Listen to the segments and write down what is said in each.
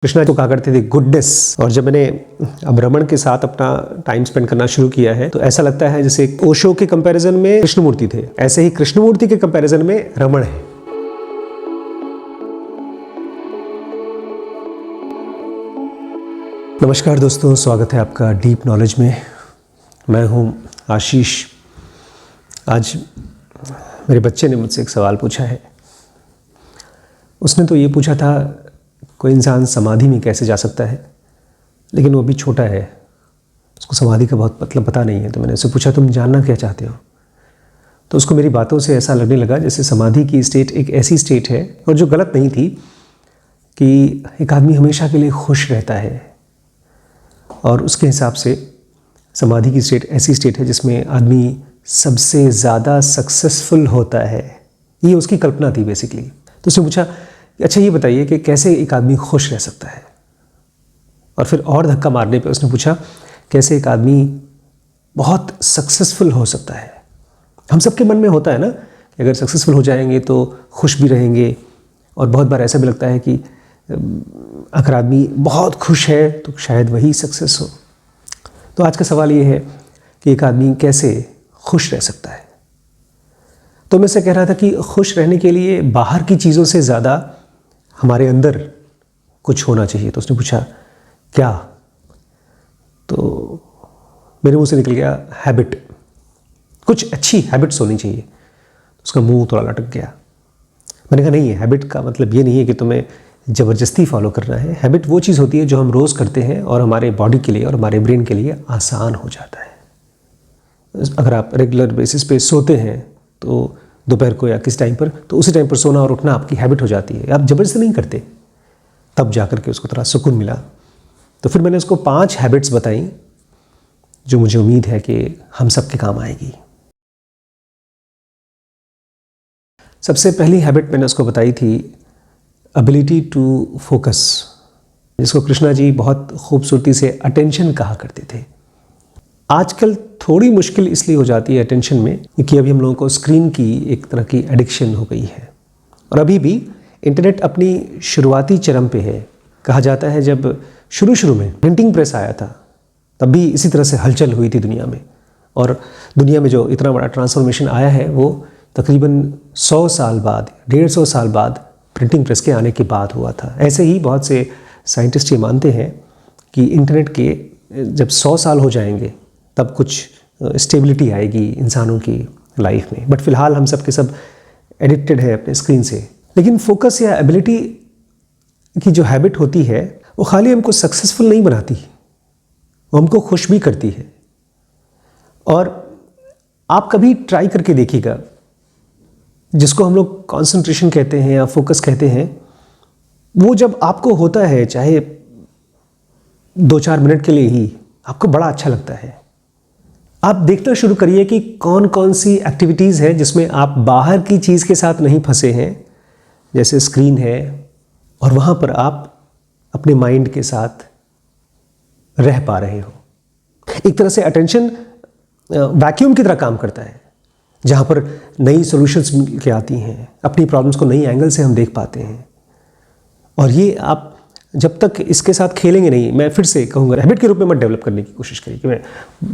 कृष्णा को कहा करते थे गुडनेस। और जब मैंने अब रमन के साथ अपना टाइम स्पेंड करना शुरू किया है तो ऐसा लगता है जैसे ओशो के कंपैरिजन में कृष्णमूर्ति थे, ऐसे ही कृष्णमूर्ति के कंपैरिजन में रमन है। नमस्कार दोस्तों, स्वागत है आपका डीप नॉलेज में। मैं हूं आशीष। आज मेरे बच्चे ने मुझसे एक सवाल पूछा है। उसने तो ये पूछा था कोई इंसान समाधि में कैसे जा सकता है, लेकिन वो भी छोटा है, उसको समाधि का बहुत मतलब पता नहीं है। तो मैंने उससे पूछा तुम जानना क्या चाहते हो। तो उसको मेरी बातों से ऐसा लगने लगा जैसे समाधि की स्टेट एक ऐसी स्टेट है, और जो गलत नहीं थी, कि एक आदमी हमेशा के लिए खुश रहता है। और उसके हिसाब से समाधि की स्टेट ऐसी स्टेट है जिसमें आदमी सबसे ज़्यादा सक्सेसफुल होता है। ये उसकी कल्पना थी बेसिकली। तो उसने पूछा अच्छा ये बताइए कि कैसे एक आदमी खुश रह सकता है। और फिर और धक्का मारने पे उसने पूछा कैसे एक आदमी बहुत सक्सेसफुल हो सकता है। हम सबके मन में होता है ना कि अगर सक्सेसफुल हो जाएंगे तो खुश भी रहेंगे। और बहुत बार ऐसा भी लगता है कि अगर आदमी बहुत खुश है तो शायद वही सक्सेस हो। तो आज का सवाल ये है कि एक आदमी कैसे खुश रह सकता है। तो मैं से कह रहा था कि खुश रहने के लिए बाहर की चीज़ों से ज़्यादा हमारे अंदर कुछ होना चाहिए। तो उसने पूछा क्या। तो मेरे मुंह से निकल गया हैबिट। कुछ अच्छी हैबिट्स होनी चाहिए। उसका मुंह थोड़ा लटक गया। मैंने कहा नहीं है, हैबिट का मतलब ये नहीं है कि तुम्हें ज़बरदस्ती फॉलो करना है। हैबिट वो चीज़ होती है जो हम रोज़ करते हैं और हमारे बॉडी के लिए और हमारे ब्रेन के लिए आसान हो जाता है। अगर आप रेगुलर बेसिस पे सोते हैं तो दोपहर को या किस टाइम पर, तो उसी टाइम पर सोना और उठना आपकी हैबिट हो जाती है। आप ज़बरदस्ती नहीं करते, तब जा कर के उसको थोड़ा सुकून मिला। तो फिर मैंने उसको 5 हैबिट्स बताई जो मुझे उम्मीद है कि हम सबके काम आएगी। सबसे पहली हैबिट मैंने उसको बताई थी एबिलिटी टू फोकस, जिसको कृष्णा जी बहुत खूबसूरती से अटेंशन कहा करते थे। आजकल थोड़ी मुश्किल इसलिए हो जाती है अटेंशन में क्योंकि अभी हम लोगों को स्क्रीन की एक तरह की एडिक्शन हो गई है। और अभी भी इंटरनेट अपनी शुरुआती चरम पे है। कहा जाता है जब शुरू में प्रिंटिंग प्रेस आया था तब भी इसी तरह से हलचल हुई थी दुनिया में। और दुनिया में जो इतना बड़ा ट्रांसफॉर्मेशन आया है वो तकरीबन 100 साल बाद, 150 साल बाद प्रिंटिंग प्रेस के आने के बाद हुआ था। ऐसे ही बहुत से साइंटिस्ट ये मानते हैं कि इंटरनेट के जब 100 साल हो जाएंगे तब कुछ स्टेबिलिटी आएगी इंसानों की लाइफ में। बट फिलहाल हम सब के सब एडिक्टेड है अपने स्क्रीन से। लेकिन फोकस या एबिलिटी की जो हैबिट होती है वो खाली हमको सक्सेसफुल नहीं बनाती, वो हमको खुश भी करती है। और आप कभी ट्राई करके देखिएगा, जिसको हम लोग कंसंट्रेशन कहते हैं या फोकस कहते हैं, वो जब आपको होता है चाहे 2-4 मिनट के लिए ही, आपको बड़ा अच्छा लगता है। आप देखना शुरू करिए कि कौन कौन सी एक्टिविटीज़ हैं जिसमें आप बाहर की चीज़ के साथ नहीं फंसे हैं, जैसे स्क्रीन है, और वहाँ पर आप अपने माइंड के साथ रह पा रहे हो। एक तरह से अटेंशन वैक्यूम की तरह काम करता है, जहाँ पर नई सॉल्यूशंस मिल के आती हैं, अपनी प्रॉब्लम्स को नई एंगल से हम देख पाते हैं। और ये आप जब तक इसके साथ खेलेंगे नहीं, मैं फिर से कहूँगा हैबिट के रूप में मत डेवलप करने की कोशिश करिए कि मैं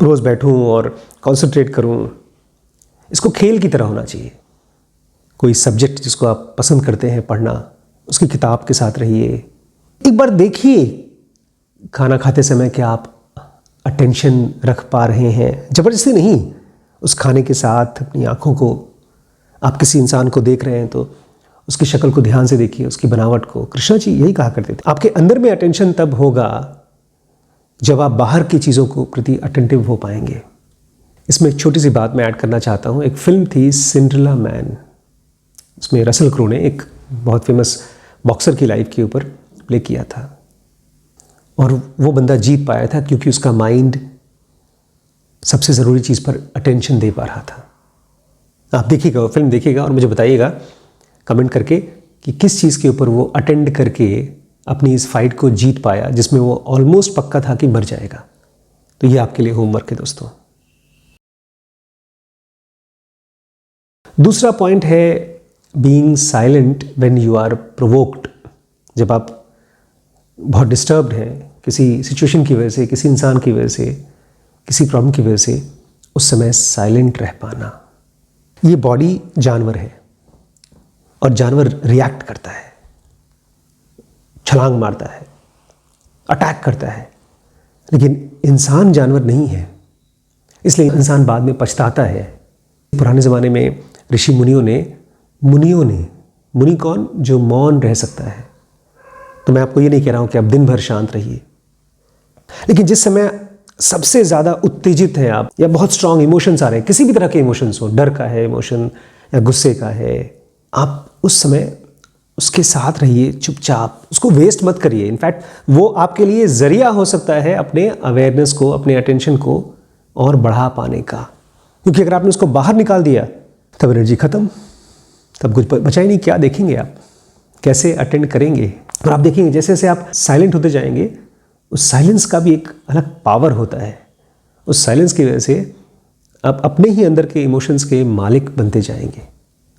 रोज़ बैठूँ और कंसंट्रेट करूँ। इसको खेल की तरह होना चाहिए। कोई सब्जेक्ट जिसको आप पसंद करते हैं पढ़ना, उसकी किताब के साथ रहिए। एक बार देखिए खाना खाते समय क्या आप अटेंशन रख पा रहे हैं, ज़बरदस्ती नहीं। उस खाने के साथ अपनी आँखों को, आप किसी इंसान को देख रहे हैं तो उसकी शक्ल को ध्यान से देखिए, उसकी बनावट को। कृष्णा जी यही कहा करते थे आपके अंदर में अटेंशन तब होगा जब आप बाहर की चीज़ों को प्रति अटेंटिव हो पाएंगे। इसमें एक छोटी सी बात मैं ऐड करना चाहता हूँ। एक फिल्म थी सिंड्रेला मैन, उसमें रसल क्रो ने एक बहुत फेमस बॉक्सर की लाइफ के ऊपर प्ले किया था। और वो बंदा जीत पाया था क्योंकि उसका माइंड सबसे ज़रूरी चीज़ पर अटेंशन दे पा रहा था। आप देखिएगा, वो फिल्म देखिएगा और मुझे बताइएगा कमेंट करके कि किस चीज़ के ऊपर वो अटेंड करके अपनी इस फाइट को जीत पाया जिसमें वो ऑलमोस्ट पक्का था कि मर जाएगा। तो ये आपके लिए होमवर्क है दोस्तों। दूसरा पॉइंट है being silent when you are provoked. जब आप बहुत डिस्टर्ब्ड हैं किसी सिचुएशन की वजह से, किसी इंसान की वजह से, किसी प्रॉब्लम की वजह से, उस समय साइलेंट रह पाना। ये बॉडी जानवर है और जानवर रिएक्ट करता है, छलांग मारता है, अटैक करता है, लेकिन इंसान जानवर नहीं है, इसलिए इंसान बाद में पछताता है। पुराने ज़माने में ऋषि मुनियों ने मुनि कौन? जो मौन रह सकता है। तो मैं आपको ये नहीं कह रहा हूँ कि आप दिन भर शांत रहिए, लेकिन जिस समय सबसे ज़्यादा उत्तेजित हैं आप, या बहुत स्ट्रांग इमोशंस आ रहे हैं, किसी भी तरह के इमोशंस हो, डर का है इमोशन या गुस्से का है, आप उस समय उसके साथ रहिए चुपचाप, उसको वेस्ट मत करिए। इनफैक्ट वो आपके लिए ज़रिया हो सकता है अपने अवेयरनेस को, अपने अटेंशन को और बढ़ा पाने का। क्योंकि अगर आपने उसको बाहर निकाल दिया तब एनर्जी ख़त्म, तब कुछ बचा ही नहीं। क्या देखेंगे आप, कैसे अटेंड करेंगे? और आप देखेंगे जैसे जैसे आप साइलेंट होते जाएंगे, उस साइलेंस का भी एक अलग पावर होता है। उस साइलेंस की वजह से आप अपने ही अंदर के इमोशंस के मालिक बनते जाएंगे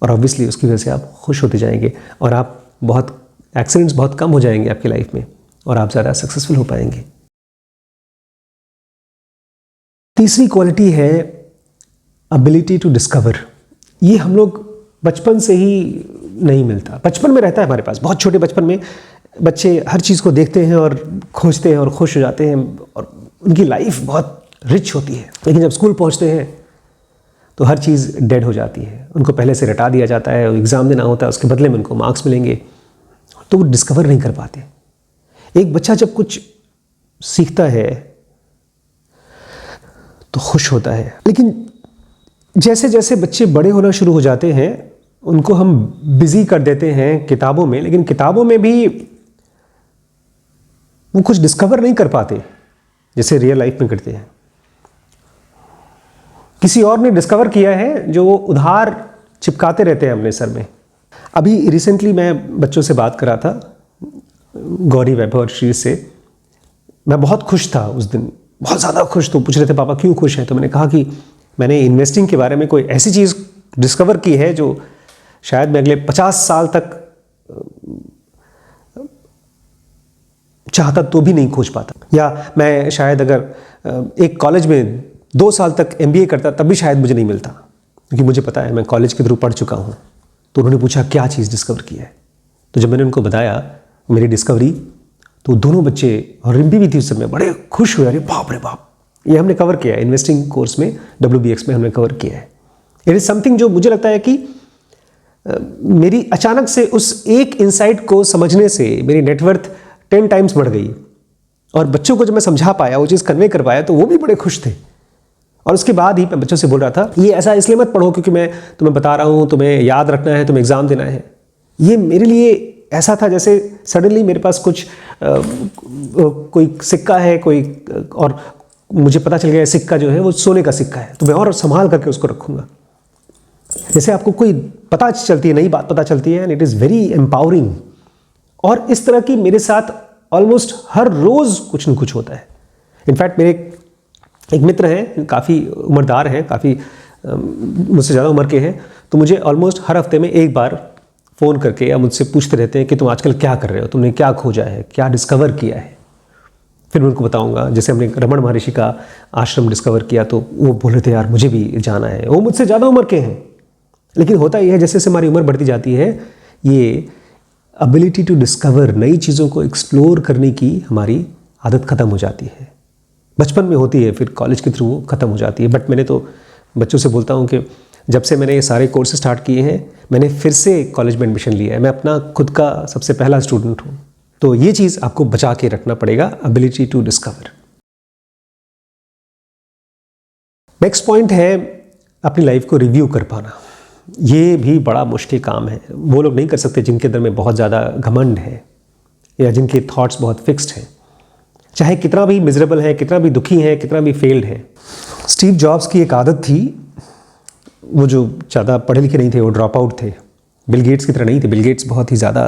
और ऑब्वियसली उसकी वजह से आप खुश होते जाएंगे और आप बहुत एक्सीडेंट्स बहुत कम हो जाएंगे आपकी लाइफ में और आप ज़्यादा सक्सेसफुल हो पाएंगे। तीसरी क्वालिटी है एबिलिटी टू डिस्कवर। ये हम लोग बचपन से ही नहीं मिलता, बचपन में रहता है हमारे पास। बहुत छोटे बचपन में बच्चे हर चीज़ को देखते हैं और खोजते हैं और खुश हो जाते हैं और उनकी लाइफ बहुत रिच होती है। लेकिन जब स्कूल पहुंचते हैं तो हर चीज़ डेड हो जाती है, उनको पहले से रटा दिया जाता है, एग्ज़ाम देना होता है, उसके बदले में उनको मार्क्स मिलेंगे, तो वो डिस्कवर नहीं कर पाते। एक बच्चा जब कुछ सीखता है तो खुश होता है, लेकिन जैसे जैसे बच्चे बड़े होना शुरू हो जाते हैं उनको हम बिज़ी कर देते हैं किताबों में, लेकिन किताबों में भी वो कुछ डिस्कवर नहीं कर पाते जैसे रियल लाइफ में करते हैं। किसी और ने डिस्कवर किया है जो वो उधार चिपकाते रहते हैं अपने सर में। अभी रिसेंटली मैं बच्चों से बात कर रहा था, गौरी वैभव और श्री से। मैं बहुत खुश था उस दिन, बहुत ज़्यादा खुश। तो पूछ रहे थे पापा क्यों खुश हैं? तो मैंने कहा कि मैंने इन्वेस्टिंग के बारे में कोई ऐसी चीज़ डिस्कवर की है जो शायद मैं अगले 50 साल तक चाहता तो भी नहीं खोज पाता, या मैं शायद अगर एक कॉलेज में 2 साल तक MBA करता तब भी शायद मुझे नहीं मिलता, क्योंकि मुझे पता है मैं कॉलेज के थ्रू पढ़ चुका हूँ। तो उन्होंने पूछा क्या चीज़ डिस्कवर की है? तो जब मैंने उनको बताया मेरी डिस्कवरी, तो दोनों बच्चे, और रिम्पी भी थी उस समय, बड़े खुश हुए। अरे बाप रे बाप, ये हमने कवर किया है इन्वेस्टिंग कोर्स में, WBX में हमने कवर किया है। इट इज़ समथिंग जो मुझे लगता है कि मेरी अचानक से उस एक इंसाइट को समझने से मेरी नेटवर्थ 10 टाइम्स बढ़ गई। और बच्चों को जब मैं समझा पाया, वो चीज़ कन्वे कर पाया, तो वो भी बड़े खुश थे। और उसके बाद ही मैं बच्चों से बोल रहा था ये ऐसा इसलिए मत पढ़ो क्योंकि मैं तुम्हें बता रहा हूँ, तुम्हें याद रखना है, तुम्हें एग्ज़ाम देना है। ये मेरे लिए ऐसा था जैसे सडनली मेरे पास कुछ कोई सिक्का है, कोई, और मुझे पता चल गया सिक्का जो है वो सोने का सिक्का है, तो मैं और संभाल करके उसको रखूँगा। जैसे आपको कोई पता चलती है, नई बात पता चलती है, and it is very empowering. और इस तरह की मेरे साथ ऑलमोस्ट हर रोज़ कुछ न कुछ होता है। इनफैक्ट मेरे एक मित्र हैं, काफ़ी उम्रदार हैं, काफ़ी मुझसे ज़्यादा उम्र के हैं, तो मुझे ऑलमोस्ट हर हफ्ते में एक बार फ़ोन करके या मुझसे पूछते रहते हैं कि तुम आजकल क्या कर रहे हो, तुमने क्या खोजा है, क्या डिस्कवर किया है। फिर मैं उनको बताऊंगा। जैसे हमने रमण महर्षि का आश्रम डिस्कवर किया, तो वो बोल रहे थे यार मुझे भी जाना है। वो मुझसे ज़्यादा उम्र के हैं, लेकिन होता यह है जैसे जैसे हमारी उम्र बढ़ती जाती है, ये एबिलिटी टू डिस्कवर, नई चीज़ों को एक्सप्लोर करने की हमारी आदत ख़त्म हो जाती है। बचपन में होती है, फिर कॉलेज के थ्रू ख़त्म हो जाती है। बट मैंने तो बच्चों से बोलता हूँ कि जब से मैंने ये सारे कोर्सेज स्टार्ट किए हैं, मैंने फिर से कॉलेज में एडमिशन लिया है। मैं अपना खुद का सबसे पहला स्टूडेंट हूँ। तो ये चीज़ आपको बचा के रखना पड़ेगा, ability to discover. Next point है अपनी लाइफ को रिव्यू कर पाना। ये भी बड़ा मुश्किल काम है। वो लोग नहीं कर सकते जिनके अंदर में बहुत ज़्यादा घमंड है या जिनके थॉट्स बहुत फिक्स्ड हैं, चाहे कितना भी मिजरेबल है, कितना भी दुखी है, कितना भी फेल्ड है। स्टीव जॉब्स की एक आदत थी, वो जो ज़्यादा पढ़े लिखे नहीं थे, वो ड्रॉप आउट थे। बिल गेट्स की तरह नहीं थे। बिल गेट्स बहुत ही ज़्यादा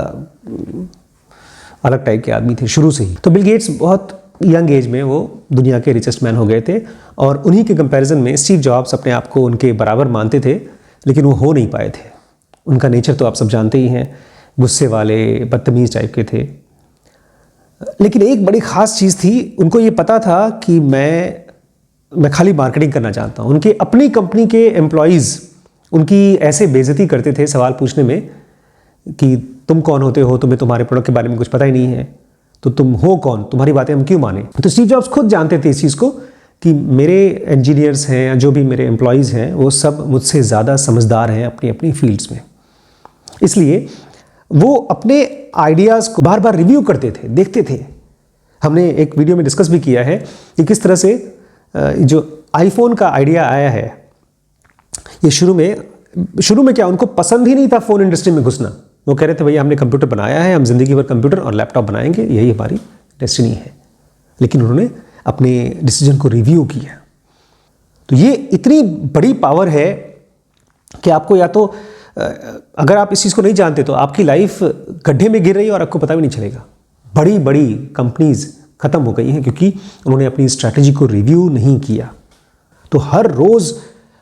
अलग टाइप के आदमी थे शुरू से ही। तो बिल गेट्स बहुत यंग एज में वो दुनिया के रिचेस्ट मैन हो गए थे, और उन्हीं के कंपैरिजन में स्टीव जॉब्स अपने आप को उनके बराबर मानते थे, लेकिन वो हो नहीं पाए थे। उनका नेचर तो आप सब जानते ही हैं, गुस्से वाले, बदतमीज़ टाइप के थे। लेकिन एक बड़ी ख़ास चीज़ थी, उनको ये पता था कि मैं खाली मार्केटिंग करना चाहता हूँ। उनके अपनी कंपनी के एम्प्लॉयज़ उनकी ऐसे बेइज्जती करते थे सवाल पूछने में कि तुम कौन होते हो, तुम्हें तुम्हारे प्रोडक्ट के बारे में कुछ पता ही नहीं है, तो तुम हो कौन, तुम्हारी बातें हम क्यों माने। तो स्टीव जॉब्स खुद जानते थे इस चीज़ को कि मेरे इंजीनियर्स हैं या जो भी मेरे एम्प्लॉयज़ हैं वो सब मुझसे ज़्यादा समझदार हैं अपनी अपनी फील्ड्स में। इसलिए वो अपने आइडियाज़ को बार बार रिव्यू करते थे, देखते थे। हमने एक वीडियो में डिस्कस भी किया है कि किस तरह से जो आईफोन का आइडिया आया है, ये शुरू में क्या उनको पसंद ही नहीं था फ़ोन इंडस्ट्री में घुसना। वो कह रहे थे भैया हमने कंप्यूटर बनाया है, हम ज़िंदगी भर कंप्यूटर और लैपटॉप बनाएंगे, यही हमारी डेस्टिनी है। लेकिन उन्होंने अपने डिसीजन को रिव्यू किया। तो ये इतनी बड़ी पावर है कि आपको या तो अगर आप इस चीज़ को नहीं जानते तो आपकी लाइफ गड्ढे में गिर रही है और आपको पता भी नहीं चलेगा। बड़ी बड़ी कंपनीज ख़त्म हो गई हैं क्योंकि उन्होंने अपनी स्ट्रैटेजी को रिव्यू नहीं किया। तो हर रोज़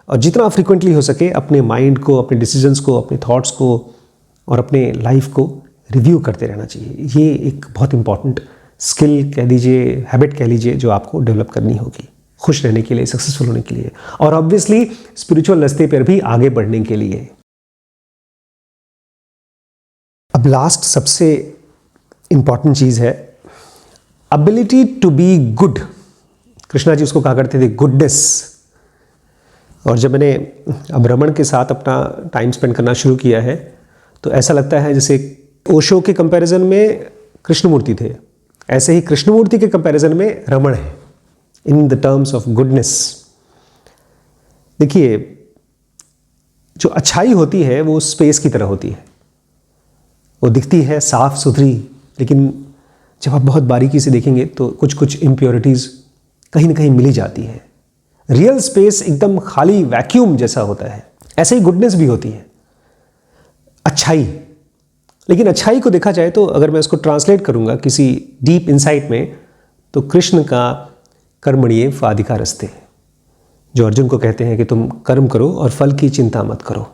और जितना फ्रिक्वेंटली हो सके अपने माइंड को, अपने डिसीजंस को, अपने थॉट्स को और अपने लाइफ को रिव्यू करते रहना चाहिए। ये एक बहुत इंपॉर्टेंट स्किल कह दीजिए, हैबिट कह लीजिए, जो आपको डेवलप करनी होगी खुश रहने के लिए, सक्सेसफुल होने के लिए और ऑब्वियसली स्पिरिचुअल रास्ते पर भी आगे बढ़ने के लिए। अब लास्ट सबसे इंपॉर्टेंट चीज़ है ability to be good. Krishna ji उसको कहा करते थे गुडनेस। और जब मैंने अब रमन के साथ अपना टाइम स्पेंड करना शुरू किया है तो ऐसा लगता है जैसे ओशो के कंपैरिजन में कृष्णमूर्ति थे, ऐसे ही कृष्णमूर्ति के कंपैरिजन में रमन है in the terms of goodness. देखिए, जो अच्छाई होती है वो स्पेस की तरह होती है, वो दिखती है साफ सुथरी, लेकिन जब आप बहुत बारीकी से देखेंगे तो कुछ कुछ इम्प्योरिटीज़ कहीं ना कहीं मिली जाती है। रियल स्पेस एकदम खाली वैक्यूम जैसा होता है, ऐसे ही गुडनेस भी होती है, अच्छाई। लेकिन अच्छाई को देखा जाए तो अगर मैं उसको ट्रांसलेट करूंगा किसी डीप इंसाइट में तो कृष्ण का कर्मण्ये फाधिकारस्ते, जो अर्जुन को कहते हैं कि तुम कर्म करो और फल की चिंता मत करो।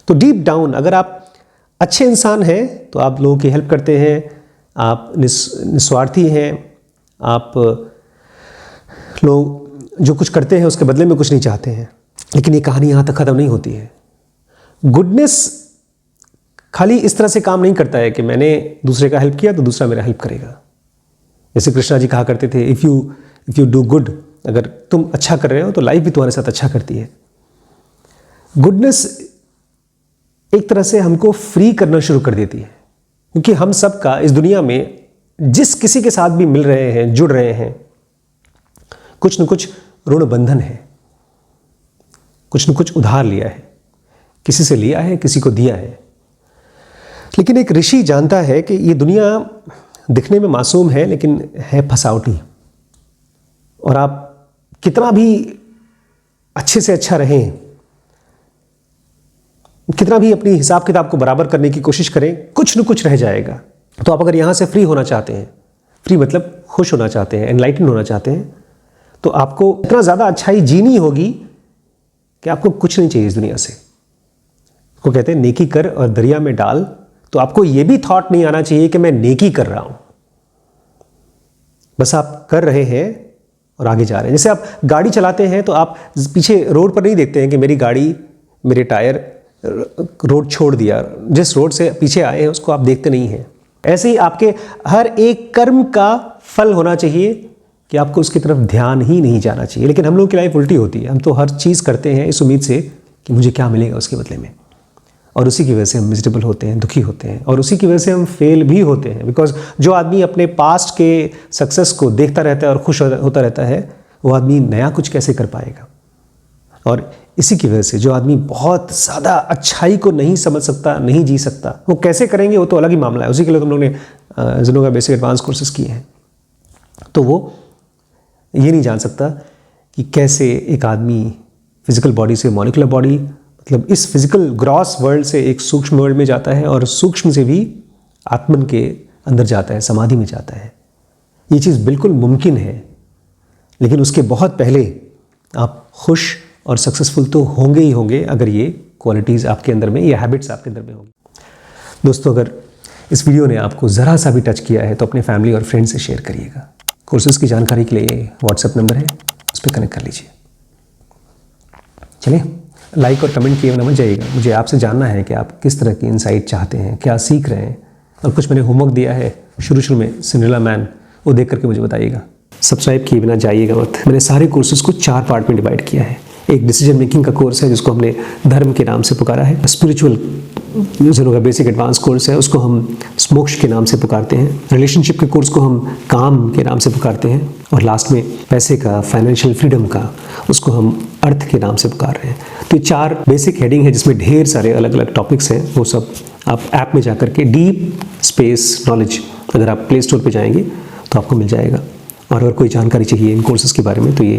तो डीप डाउन अगर आप अच्छे इंसान हैं तो आप लोगों की हेल्प करते हैं, आप निस्वार्थी हैं, आप लोग जो कुछ करते हैं उसके बदले में कुछ नहीं चाहते हैं। लेकिन ये कहानी यहाँ तक ख़त्म नहीं होती है। गुडनेस खाली इस तरह से काम नहीं करता है कि मैंने दूसरे का हेल्प किया तो दूसरा मेरा हेल्प करेगा। जैसे कृष्णा जी कहा करते थे इफ़ यू डू गुड, अगर तुम अच्छा कर रहे हो तो लाइफ भी तुम्हारे साथ अच्छा करती है। गुडनेस एक तरह से हमको फ्री करना शुरू कर देती है, क्योंकि हम सब का इस दुनिया में जिस किसी के साथ भी मिल रहे हैं, जुड़ रहे हैं, कुछ न कुछ ऋण बंधन है, कुछ न कुछ उधार लिया है, किसी से लिया है, किसी को दिया है। लेकिन एक ऋषि जानता है कि ये दुनिया दिखने में मासूम है लेकिन है फसावटी, और आप कितना भी अच्छे से अच्छा रहें, कितना भी अपनी हिसाब किताब को बराबर करने की कोशिश करें, कुछ न कुछ रह जाएगा। तो आप अगर यहाँ से फ्री होना चाहते हैं, फ्री मतलब खुश होना चाहते हैं, एनलाइटन होना चाहते हैं, तो आपको इतना ज़्यादा अच्छाई जीनी होगी कि आपको कुछ नहीं चाहिए इस दुनिया से। वो कहते हैं नेकी कर और दरिया में डाल। तो आपको ये भी थॉट नहीं आना चाहिए कि मैं नेकी कर रहा हूँ, बस आप कर रहे हैं और आगे जा रहे हैं। जैसे आप गाड़ी चलाते हैं तो आप पीछे रोड पर नहीं देखते हैं कि मेरी गाड़ी, मेरे टायर रोड छोड़ दिया, जिस रोड से पीछे आए हैं उसको आप देखते नहीं हैं। ऐसे ही आपके हर एक कर्म का फल होना चाहिए कि आपको उसकी तरफ ध्यान ही नहीं जाना चाहिए। लेकिन हम लोगों की लाइफ उल्टी होती है, हम तो हर चीज़ करते हैं इस उम्मीद से कि मुझे क्या मिलेगा उसके बदले में, और उसी की वजह से हम मिजरेबल होते हैं, दुखी होते हैं, और उसी की वजह से हम फेल भी होते हैं। बिकॉज जो आदमी अपने पास्ट के सक्सेस को देखता रहता है और खुश होता रहता है, वो आदमी नया कुछ कैसे कर पाएगा। और इसी की वजह से जो आदमी बहुत ज़्यादा अच्छाई को नहीं समझ सकता, नहीं जी सकता, वो कैसे करेंगे वो तो अलग ही मामला है। उसी के लिए तुम लोगों ने जिनों का बेसिक एडवांस कोर्सेज किए हैं, तो वो ये नहीं जान सकता कि कैसे एक आदमी फिजिकल बॉडी से मॉलिकुलर बॉडी, मतलब इस फिजिकल ग्रॉस वर्ल्ड से एक सूक्ष्म वर्ल्ड में जाता है, और सूक्ष्म से भी आत्मन के अंदर जाता है, समाधि में जाता है। ये चीज़ बिल्कुल मुमकिन है, लेकिन उसके बहुत पहले आप खुश और सक्सेसफुल तो होंगे ही होंगे अगर ये क्वालिटीज़ आपके अंदर में, ये हैबिट्स आपके अंदर में होंगी। दोस्तों, अगर इस वीडियो ने आपको ज़रा सा भी टच किया है तो अपने फैमिली और फ्रेंड से शेयर करिएगा। कोर्सेज़ की जानकारी के लिए व्हाट्सएप नंबर है, उस पर कनेक्ट कर लीजिए। चलिए, लाइक और कमेंट किए बिना मत जाइएगा। मुझे आपसे जानना है कि आप किस तरह की इनसाइट चाहते हैं, क्या सीख रहे हैं। और कुछ मैंने होमवर्क दिया है शुरू में, सिंड्रेला मैन, वो देख करके मुझे बताइएगा। सब्सक्राइब किए बिना जाइएगा मत। मैंने सारे कोर्सेज को 4 पार्ट में डिवाइड किया है। एक डिसीजन मेकिंग का कोर्स है जिसको हमने धर्म के नाम से पुकारा है। स्पिरिचुअल जनों का बेसिक एडवांस कोर्स है, उसको हम मोक्ष के नाम से पुकारते हैं। रिलेशनशिप के कोर्स को हम काम के नाम से पुकारते हैं। और लास्ट में पैसे का, फाइनेंशियल फ्रीडम का, उसको हम अर्थ के नाम से पुकार रहे हैं। तो ये 4 बेसिक हेडिंग है जिसमें ढेर सारे अलग अलग टॉपिक्स हैं। वो सब आप ऐप में जा करके डीप स्पेस नॉलेज, अगर आप प्ले स्टोर पर जाएंगे तो आपको मिल जाएगा। और अगर कोई जानकारी चाहिए इन कोर्सेज़ के बारे में तो ये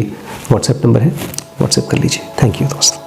व्हाट्सएप नंबर है, व्हाट्सएप कर लीजिए। थैंक यू दोस्त।